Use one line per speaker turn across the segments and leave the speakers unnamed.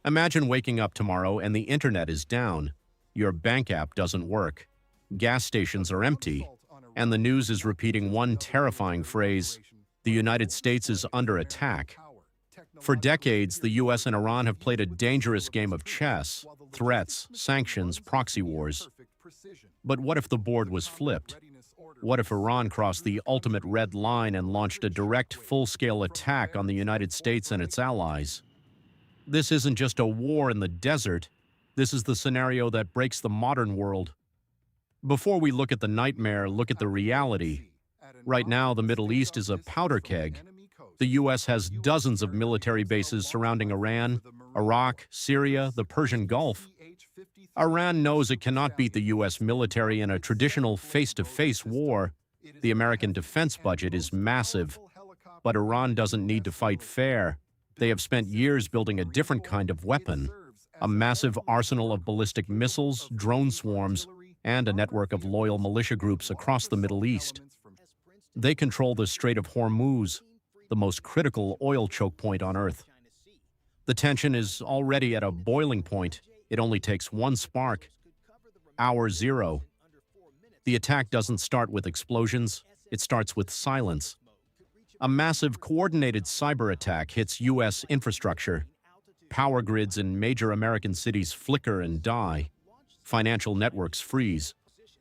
Imagine waking up tomorrow and the internet is down, your bank app doesn't work, gas stations are empty, and the news is repeating one terrifying phrase: the United States is under attack. For decades, the US and Iran have played a dangerous game of chess: threats, sanctions, proxy wars. But what if the board was flipped? What if Iran crossed the ultimate red line and launched a direct, full-scale attack on the United States and its allies? This isn't just a war in the desert. This is the scenario that breaks the modern world. Before we look at the nightmare, look at the reality. Right now, the Middle East is a powder keg. The U.S. has dozens of military bases surrounding Iran, Iraq, Syria, the Persian Gulf. Iran knows it cannot beat the U.S. military in a traditional face-to-face war. The American defense budget is massive. But Iran doesn't need to fight fair. They have spent years building a different kind of weapon: a massive arsenal of ballistic missiles, drone swarms, and a network of loyal militia groups across the Middle East. They control the Strait of Hormuz, the most critical oil choke point on Earth. The tension is already at a boiling point. It only takes one spark. Hour zero. The attack doesn't start with explosions. It starts with silence. A massive, coordinated cyberattack hits U.S. infrastructure. Power grids in major American cities flicker and die. Financial networks freeze.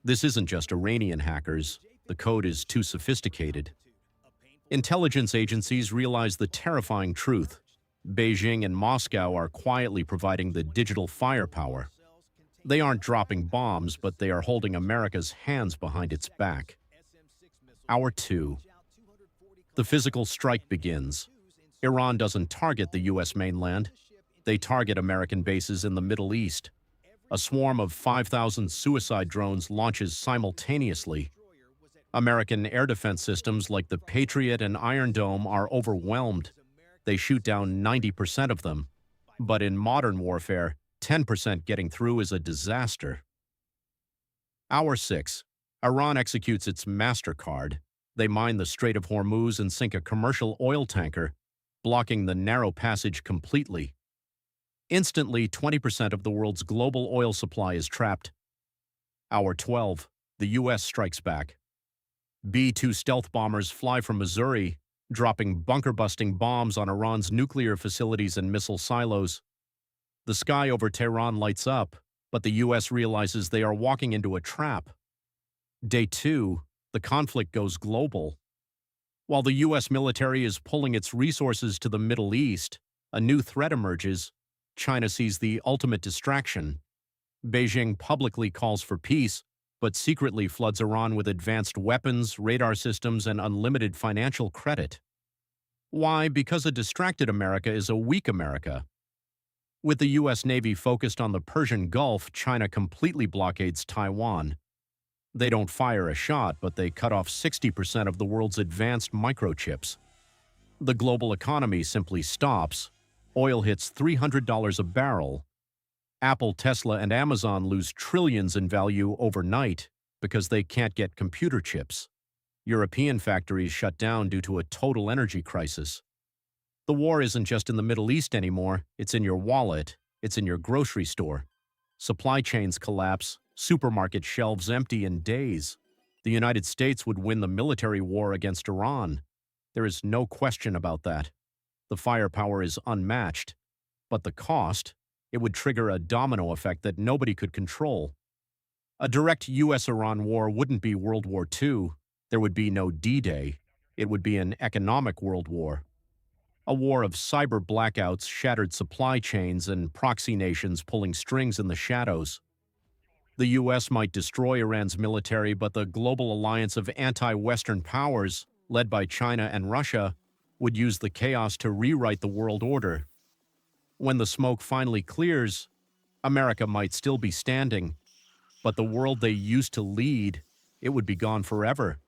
This isn't just Iranian hackers. The code is too sophisticated. Intelligence agencies realize the terrifying truth: Beijing and Moscow are quietly providing the digital firepower. They aren't dropping bombs, but they are holding America's hands behind its back. Hour 2. The physical strike begins. Iran doesn't target the U.S. mainland. They target American bases in the Middle East. A swarm of 5,000 suicide drones launches simultaneously. American air defense systems like the Patriot and Iron Dome are overwhelmed. They shoot down 90% of them. But in modern warfare, 10% getting through is a disaster. Hour 6. Iran executes its MasterCard. They mine the Strait of Hormuz and sink a commercial oil tanker, blocking the narrow passage completely. Instantly, 20% of the world's global oil supply is trapped. Hour 12. The U.S. strikes back. B-2 stealth bombers fly from Missouri, dropping bunker-busting bombs on Iran's nuclear facilities and missile silos. The sky over Tehran lights up, but the U.S. realizes they are walking into a trap. Day 2. The conflict goes global. While the U.S. military is pulling its resources to the Middle East, a new threat emerges. China sees the ultimate distraction. Beijing publicly calls for peace, but secretly floods Iran with advanced weapons, radar systems, and unlimited financial credit. Why? Because a distracted America is a weak America. With the U.S. Navy focused on the Persian Gulf, China completely blockades Taiwan. They don't fire a shot, but they cut off 60% of the world's advanced microchips. The global economy simply stops. Oil hits $300 a barrel. Apple, Tesla, and Amazon lose trillions in value overnight because they can't get computer chips. European factories shut down due to a total energy crisis. The war isn't just in the Middle East anymore. It's in your wallet. It's in your grocery store. Supply chains collapse. Supermarket shelves empty in days. The United States would win the military war against Iran. There is no question about that. The firepower is unmatched. But the cost? It would trigger a domino effect that nobody could control. A direct U.S.-Iran war wouldn't be World War II. There would be no D-Day. It would be an economic world war. A war of cyber blackouts, shattered supply chains, and proxy nations pulling strings in the shadows. The U.S. might destroy Iran's military, but the global alliance of anti-Western powers, led by China and Russia, would use the chaos to rewrite the world order. When the smoke finally clears, America might still be standing, but the world they used to lead, it would be gone forever.